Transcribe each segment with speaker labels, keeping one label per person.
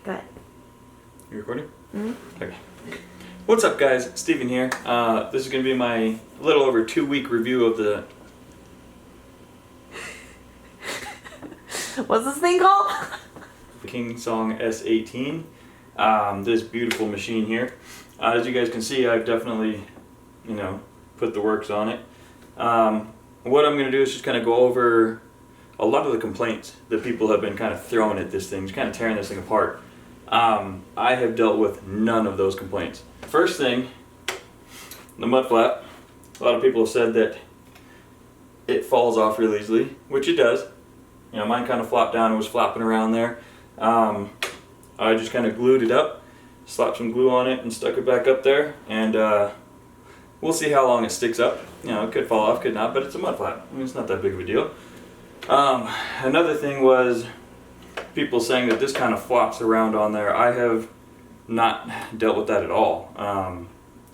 Speaker 1: Good.
Speaker 2: You recording?
Speaker 1: Mm-hmm.
Speaker 2: Okay. What's up, guys? Steven here. This is going to be my little over 2-week review of the...
Speaker 1: What's this thing called?
Speaker 2: the kingsong S18. This beautiful machine here. As you guys can see, I've definitely, put the works on it. What I'm going to do is just kind of go over a lot of the complaints that people have been kind of throwing at this thing, just kind of tearing this thing apart. I have dealt with none of those complaints. First thing, the mud flap. A lot of people have said that it falls off real easily, which it does. Mine kind of flopped down and was flapping around there. I just kind of glued it up, slapped some glue on it and stuck it back up there, and we'll see how long it sticks up. It could fall off, could not, but it's a mud flap. It's not that big of a deal. Another thing was people saying that this kind of flops around on there. I have not dealt with that at all.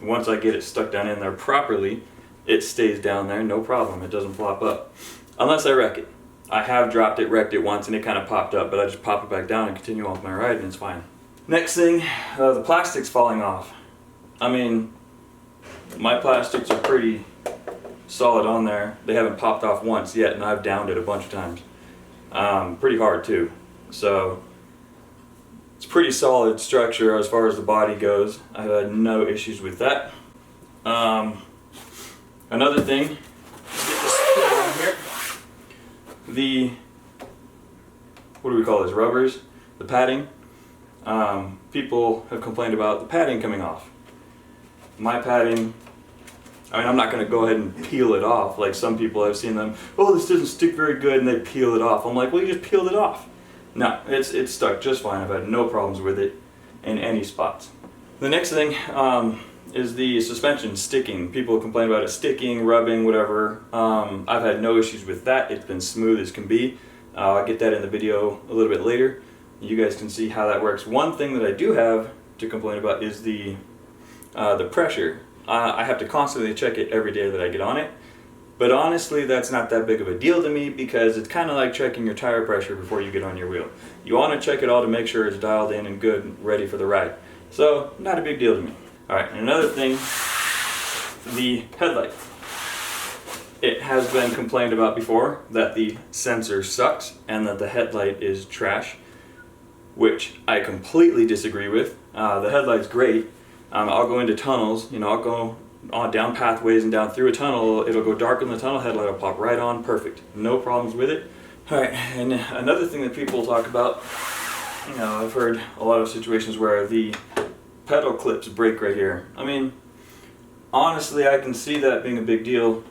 Speaker 2: Once I get it stuck down in there properly, it stays down there, no problem. It doesn't flop up. Unless I wreck it. I have dropped it, wrecked it once, and it kind of popped up, but I just pop it back down and continue off my ride, and it's fine. Next thing, the plastic's falling off. I mean, my plastics are pretty solid on there. They haven't popped off once yet, and I've downed it a bunch of times. Pretty hard too. So it's pretty solid structure as far as the body goes. I've had no issues with that. Another thing, let's get this put on here. What do we call this? Rubbers, the padding. People have complained about the padding coming off. My padding, I'm not going to go ahead and peel it off like some people. I've seen them, oh, this doesn't stick very good, and they peel it off. I'm like, well, you just peeled it off. No, it's stuck just fine. I've had no problems with it in any spots. The next thing is the suspension sticking. People complain about it sticking, rubbing, whatever. I've had no issues with that. It's been smooth as can be. I'll get that in the video a little bit later. You guys can see how that works. One thing that I do have to complain about is the pressure. I have to constantly check it every day that I get on it. But honestly, that's not that big of a deal to me because it's kind of like checking your tire pressure before you get on your wheel. You want to check it all to make sure it's dialed in and good and ready for the ride. So, not a big deal to me. Alright, and another thing, the headlight. It has been complained about before that the sensor sucks and that the headlight is trash, which I completely disagree with. The headlight's great. I'll go into tunnels, I'll go on down pathways and down through a tunnel. It'll go dark in the tunnel, headlight will pop right on, perfect. No problems with it. Alright, and another thing that people talk about, I've heard a lot of situations where the pedal clips break right here. I mean, honestly, I can see that being a big deal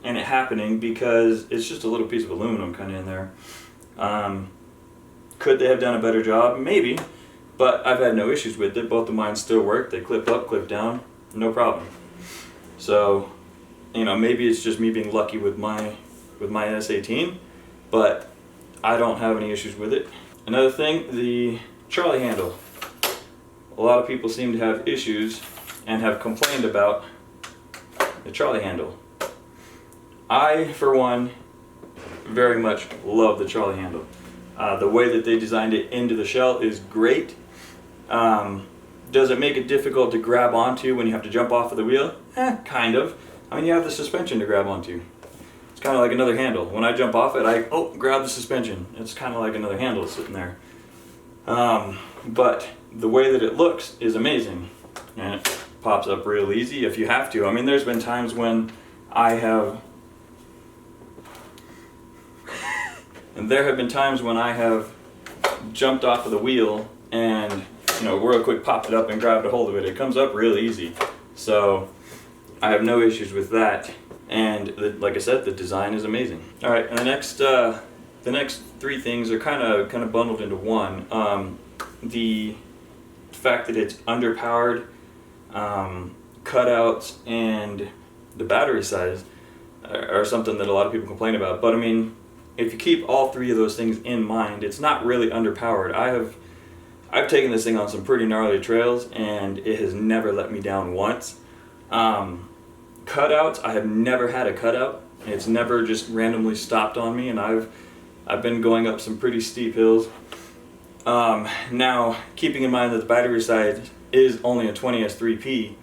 Speaker 2: and it happening because it's just a little piece of aluminum kind of in there. Could they have done a better job? Maybe, but I've had no issues with it. Both of mine still work. They clip up, clip down, no problem. So, maybe it's just me being lucky with my S18, but I don't have any issues with it. Another thing, the Charlie handle. A lot of people seem to have issues and have complained about the Charlie handle. I, for one, very much love the Charlie handle. The way that they designed it into the shell is great. Does it make it difficult to grab onto when you have to jump off of the wheel? Kind of. You have the suspension to grab onto. It's kind of like another handle. When I jump off it, I grab the suspension. It's kind of like another handle sitting there. But the way that it looks is amazing. And it pops up real easy if you have to. There's been times when I have... and there have been times when I have jumped off of the wheel and, real quick popped it up and grabbed a hold of it. It comes up real easy. So I have no issues with that. And like I said, the design is amazing. All right, and the next three things are kind of bundled into one. The fact that it's underpowered, cutouts, and the battery size are something that a lot of people complain about. But if you keep all three of those things in mind, it's not really underpowered. I've taken this thing on some pretty gnarly trails and it has never let me down once. Cutouts, I have never had a cutout. It's never just randomly stopped on me, and I've been going up some pretty steep hills Now, keeping in mind that the battery size is only a 20S3P,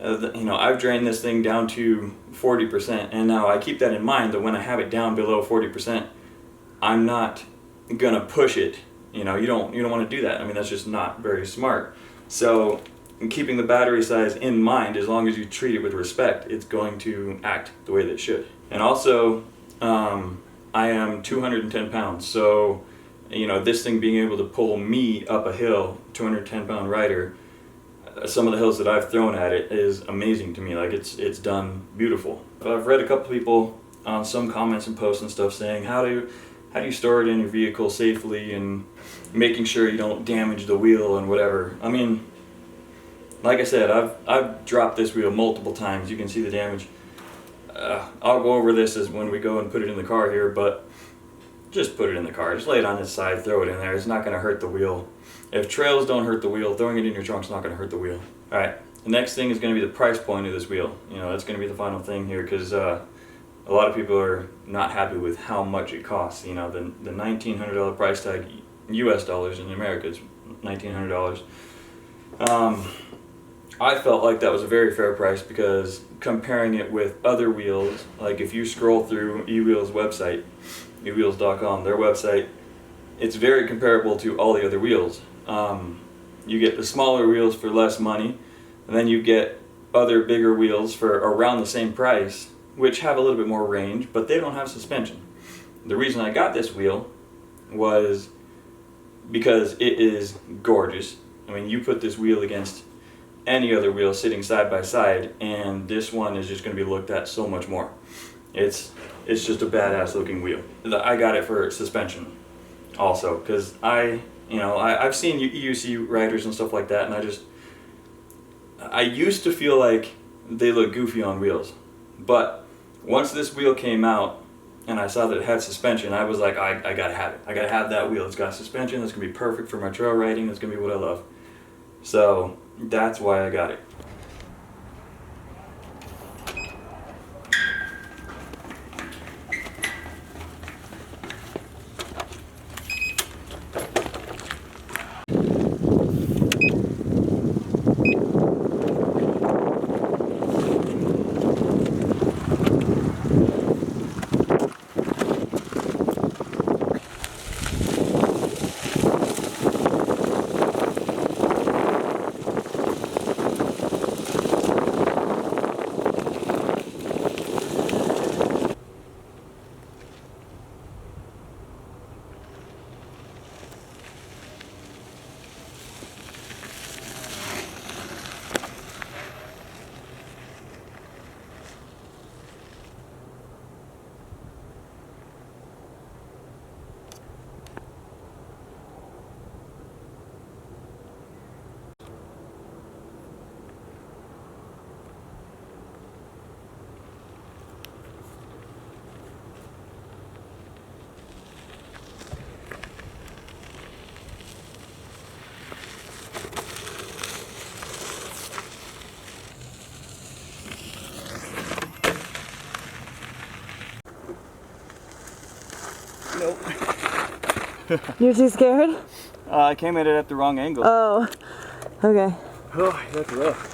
Speaker 2: you know, I've drained this thing down to 40%, and now I keep that in mind that when I have it down below 40%, I'm not gonna push it. You know, you don't want to do that. I mean, that's just not very smart. So, in keeping the battery size in mind, as long as you treat it with respect, it's going to act the way that it should. And also, I am 210 pounds, so you know, this thing being able to pull me up a hill, 210-pound rider, some of the hills that I've thrown at it is amazing to me. Like, it's done beautiful. But I've read a couple people on some comments and posts and stuff saying, how do you store it in your vehicle safely and making sure you don't damage the wheel and whatever. I mean, like I said, I've dropped this wheel multiple times. You can see the damage. I'll go over this as when we go and put it in the car here, but just put it in the car. Just lay it on its side, throw it in there. It's not going to hurt the wheel. If trails don't hurt the wheel, throwing it in your trunk's not going to hurt the wheel. All right. The next thing is going to be the price point of this wheel. You know, that's going to be the final thing here, because a lot of people are not happy with how much it costs. You know, the $1,900 price tag, US dollars, in America is $1,900. I felt like that was a very fair price, because comparing it with other wheels, like if you scroll through eWheels' website, ewheels.com, their website, it's very comparable to all the other wheels. You get the smaller wheels for less money, and then you get other bigger wheels for around the same price, which have a little bit more range, but they don't have suspension. The reason I got this wheel was because it is gorgeous. I mean, you put this wheel against any other wheel sitting side by side, and this one is just going to be looked at so much more. It's just a badass looking wheel. I got it for suspension also, because I've seen EUC riders and stuff like that, and I used to feel like they look goofy on wheels, but once this wheel came out and I saw that it had suspension, I was like, I gotta have it. I gotta have that wheel. It's got suspension. That's gonna be perfect for my trail riding. That's gonna be what I love. So that's why I got it. Nope.
Speaker 1: You're too scared?
Speaker 2: I came at it at the wrong angle.
Speaker 1: Oh, okay.
Speaker 2: Oh, that's rough.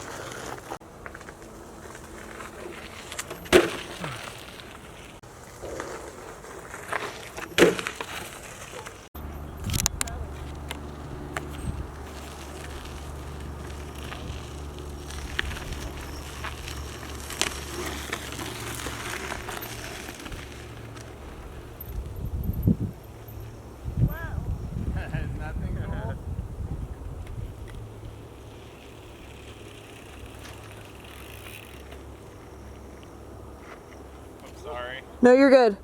Speaker 3: Sorry.
Speaker 1: No, you're good.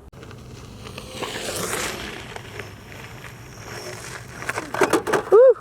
Speaker 1: Woo!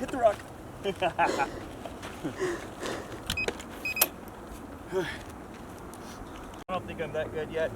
Speaker 2: hit the rock. I don't think I'm that good yet.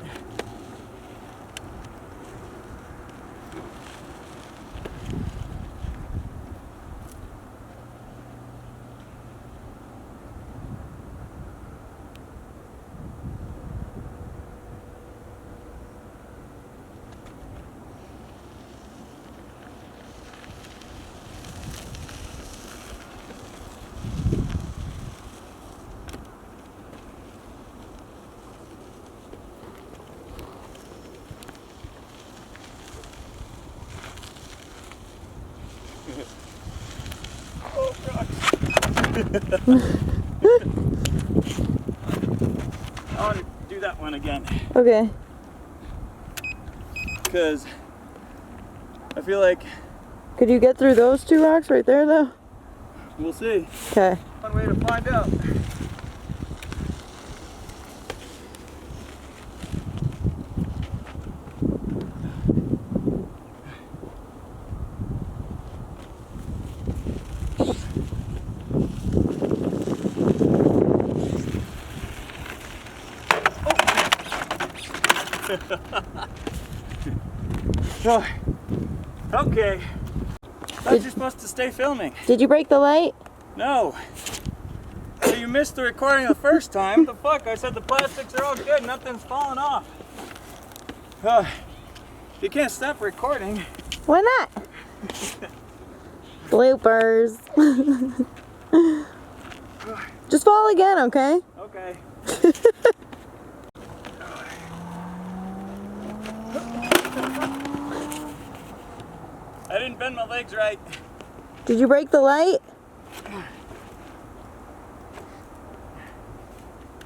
Speaker 2: Oh, rocks. I want to do that one again
Speaker 1: Okay.
Speaker 2: because I feel like
Speaker 1: Could you get through those two rocks right there though?
Speaker 2: we'll see.
Speaker 1: Okay.
Speaker 2: One way to find out. Oh. Okay. I was just supposed to stay filming.
Speaker 1: Did you break the light?
Speaker 2: No. So you missed the recording the first time. The fuck? I said the plastics are all good. Nothing's falling off. You can't stop recording.
Speaker 1: Why not? Bloopers. Just fall again, okay?
Speaker 2: Okay. I didn't bend my legs right.
Speaker 1: Did you break the light?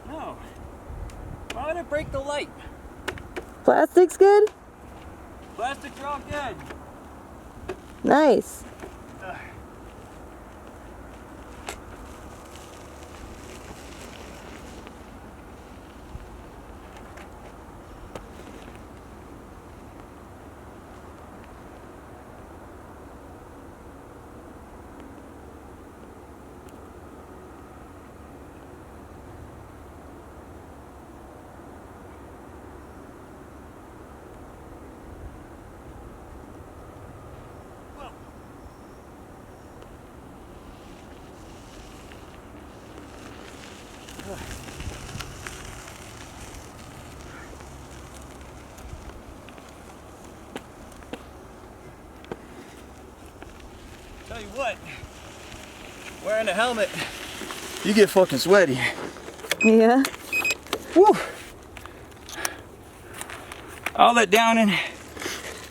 Speaker 2: No. Why would I break the light?
Speaker 1: Plastic's good?
Speaker 2: Plastics are all good.
Speaker 1: Nice.
Speaker 2: Tell you what, wearing a helmet, you get fucking sweaty.
Speaker 1: Yeah.
Speaker 2: Woo! All that downing,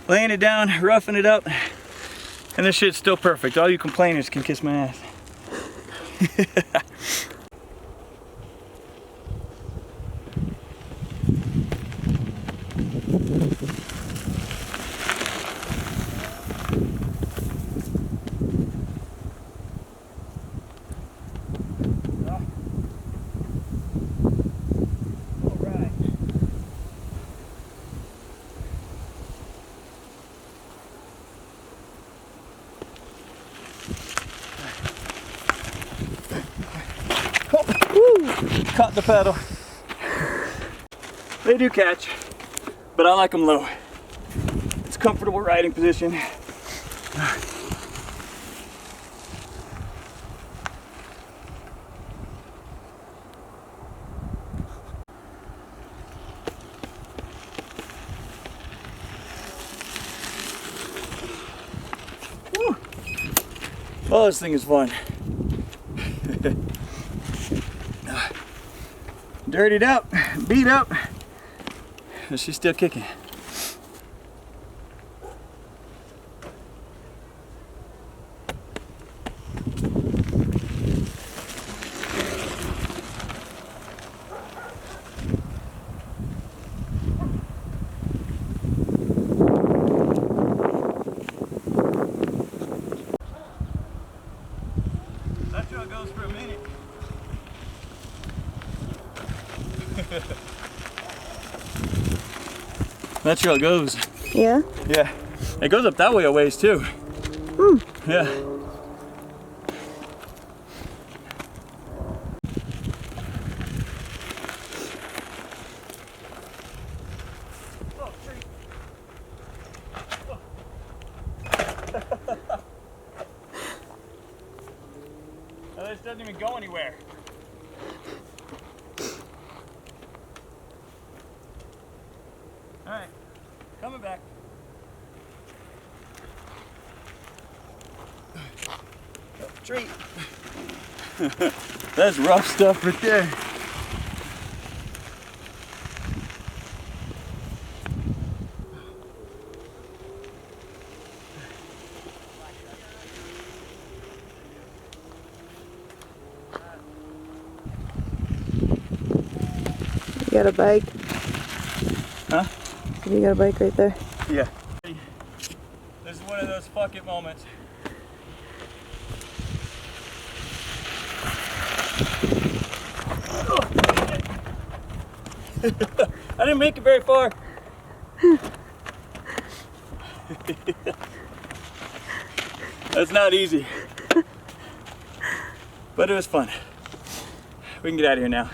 Speaker 2: laying it down, roughing it up, and this shit's still perfect. All you complainers can kiss my ass. Caught the pedal. They do catch, but I like them low. It's a comfortable riding position. Woo. Oh, this thing is fun. Dirtied up, beat up, but she's still kicking. That's how it goes for a minute. That's how it goes.
Speaker 1: Yeah?
Speaker 2: Yeah. It goes up that way a ways too.
Speaker 1: Hmm.
Speaker 2: Yeah. Oh, this doesn't even go anywhere. Alright, coming back. Tree. That's rough stuff right there.
Speaker 1: You got a bike?
Speaker 2: Huh?
Speaker 1: You got a bike right there?
Speaker 2: Yeah. This is one of those fuck it moments. I didn't make it very far. That's not easy. But it was fun. We can get out of here now.